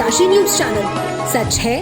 Kashi news channel, सच है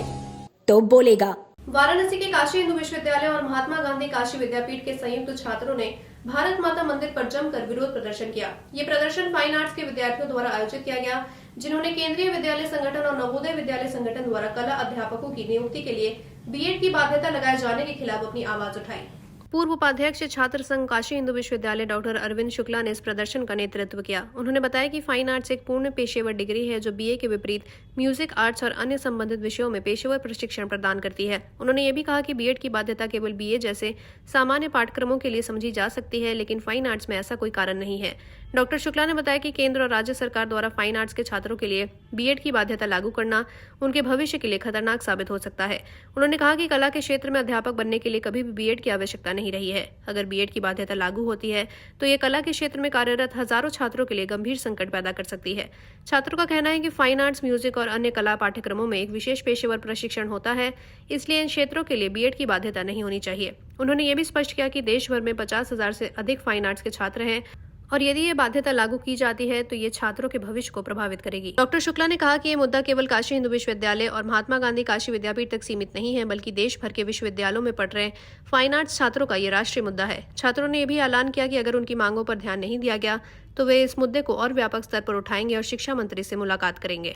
तो बोलेगा। वाराणसी के काशी हिंदू विश्वविद्यालय और महात्मा गांधी काशी विद्यापीठ के संयुक्त छात्रों ने भारत माता मंदिर पर जमकर विरोध प्रदर्शन किया। ये प्रदर्शन फाइन आर्ट्स के विद्यार्थियों द्वारा आयोजित किया गया, जिन्होंने केंद्रीय विद्यालय संगठन और नवोदय विद्यालय संगठन द्वारा कला अध्यापकों की नियुक्ति के लिए बीएड की बाध्यता लगाए जाने के खिलाफ अपनी आवाज उठाई। पूर्व उपाध्यक्ष छात्र संघ काशी हिंदू विश्वविद्यालय डॉक्टर अरविंद शुक्ला ने इस प्रदर्शन का नेतृत्व किया। उन्होंने बताया कि फाइन आर्ट्स एक पूर्ण पेशेवर डिग्री है जो बीए के विपरीत म्यूजिक, आर्ट्स और अन्य संबंधित विषयों में पेशेवर प्रशिक्षण प्रदान करती है। उन्होंने ये भी कहा कि बीएड की बाध्यता केवल बीए जैसे सामान्य पाठ्यक्रमों के लिए समझी जा सकती है, लेकिन फाइन आर्ट्स में ऐसा कोई कारण नहीं है। डॉक्टर शुक्ला ने बताया कि केंद्र और राज्य सरकार द्वारा फाइन आर्ट्स के छात्रों के लिए बीएड की बाध्यता लागू करना उनके भविष्य के लिए खतरनाक साबित हो सकता है। उन्होंने कहा कि कला के क्षेत्र में अध्यापक बनने के लिए कभी भी बीएड की आवश्यकता नहीं रही है। अगर बीएड की बाध्यता लागू होती है तो ये कला के क्षेत्र में कार्यरत हजारों छात्रों के लिए गंभीर संकट पैदा कर सकती है। छात्रों का कहना है कि फाइन आर्ट्स, म्यूजिक और अन्य कला पाठ्यक्रमों में एक विशेष पेशेवर प्रशिक्षण होता है, इसलिए इन क्षेत्रों के लिए बीएड की बाध्यता नहीं होनी चाहिए। उन्होंने ये भी स्पष्ट किया कि देश भर में 50,000 से अधिक फाइन आर्ट्स के छात्र हैं और यदि ये बाध्यता लागू की जाती है तो ये छात्रों के भविष्य को प्रभावित करेगी। डॉक्टर शुक्ला ने कहा कि ये मुद्दा केवल काशी हिंदू विश्वविद्यालय और महात्मा गांधी काशी विद्यापीठ तक सीमित नहीं है, बल्कि देश भर के विश्वविद्यालयों में पढ़ रहे फाइन आर्ट्स छात्रों का ये राष्ट्रीय मुद्दा है। छात्रों ने यह भी ऐलान किया कि अगर उनकी मांगों पर ध्यान नहीं दिया गया तो वे इस मुद्दे को और व्यापक स्तर पर उठाएंगे और शिक्षा मंत्री से मुलाकात करेंगे।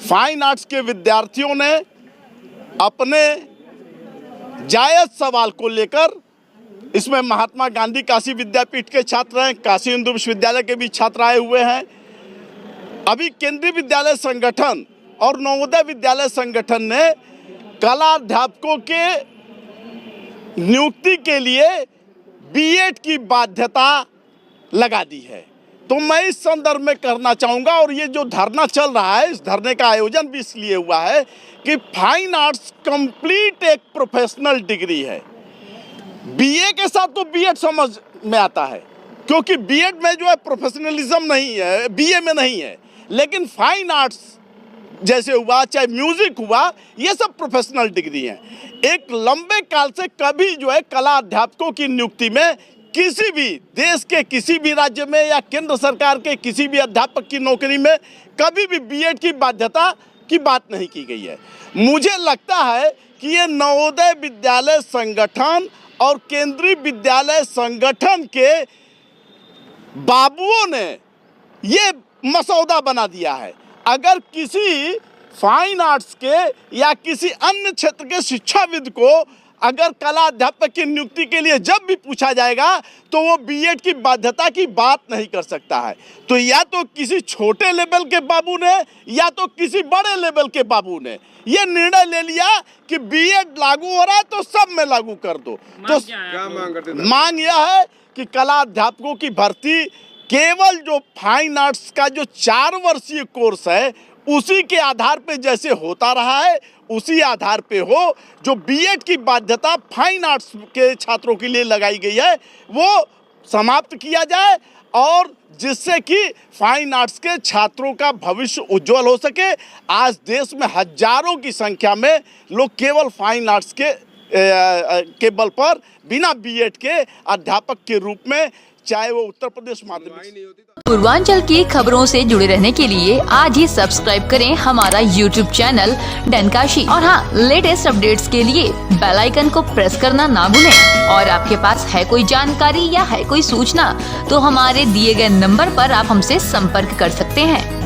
फाइन आर्ट्स के विद्यार्थियों ने अपने जायज सवाल को लेकर, इसमें महात्मा गांधी काशी विद्यापीठ के छात्र हैं, काशी हिंदू विश्वविद्यालय के भी छात्र आए हुए हैं। अभी केंद्रीय विद्यालय संगठन और नवोदय विद्यालय संगठन ने कला अध्यापकों के नियुक्ति के लिए बीएड की बाध्यता लगा दी है। तो मैं इस संदर्भ में करना चाहूँगा, और ये जो धरना चल रहा है, इस धरने का आयोजन भी इसलिए हुआ है कि फाइन आर्ट्स कंप्लीट एक प्रोफेशनल डिग्री है। बीए के साथ तो बीएड समझ में आता है, क्योंकि बीएड में जो है प्रोफेशनलिज्म नहीं है, बीए में नहीं है। लेकिन फाइन आर्ट्स जैसे हुआ, चाहे म्यूजिक हुआ, ये सब प्रोफेशनल डिग्री हैं। एक लंबे काल से कभी जो है कला अध्यापकों की नियुक्ति में किसी भी देश के किसी भी राज्य में या केंद्र सरकार के किसी भी अध्यापक की नौकरी में कभी भी बीएड की बाध्यता की बात नहीं की गई है। मुझे लगता है कि ये नवोदय विद्यालय संगठन और केंद्रीय विद्यालय संगठन के बाबुओं ने ये मसौदा बना दिया है। अगर किसी फाइन आर्ट्स के या किसी अन्य क्षेत्र के शिक्षाविद को अगर कला अध्यापक की नियुक्ति के लिए जब भी पूछा जाएगा तो वो बीएड की बाध्यता की बात नहीं कर सकता है। तो या तो किसी छोटे लेवल के बाबू ने या तो किसी बड़े लेवल के बाबू ने ये निर्णय ले लिया कि बीएड लागू हो रहा है तो सब में लागू कर दो। तो क्या मांग करते थे? मांग यह है कि कला अध्यापकों की भर्ती केवल जो फाइन आर्ट्स का जो 4 वर्षीय कोर्स है उसी के आधार पे जैसे होता रहा है उसी आधार पे हो। जो बीएड की बाध्यता फाइन आर्ट्स के छात्रों के लिए लगाई गई है वो समाप्त किया जाए, और जिससे कि फाइन आर्ट्स के छात्रों का भविष्य उज्जवल हो सके। आज देश में हजारों की संख्या में लोग केवल फाइन आर्ट्स के बल पर बिना बीएड के अध्यापक के रूप में, चाहे वो उत्तर प्रदेश माध्यमिक। पूर्वांचल की खबरों से जुड़े रहने के लिए आज ही सब्सक्राइब करें हमारा YouTube चैनल डनकाशी, और हाँ, लेटेस्ट अपडेट्स के लिए बेल आइकन को प्रेस करना ना भूलें। और आपके पास है कोई जानकारी या है कोई सूचना तो हमारे दिए गए नंबर पर आप हमसे संपर्क कर सकते हैं।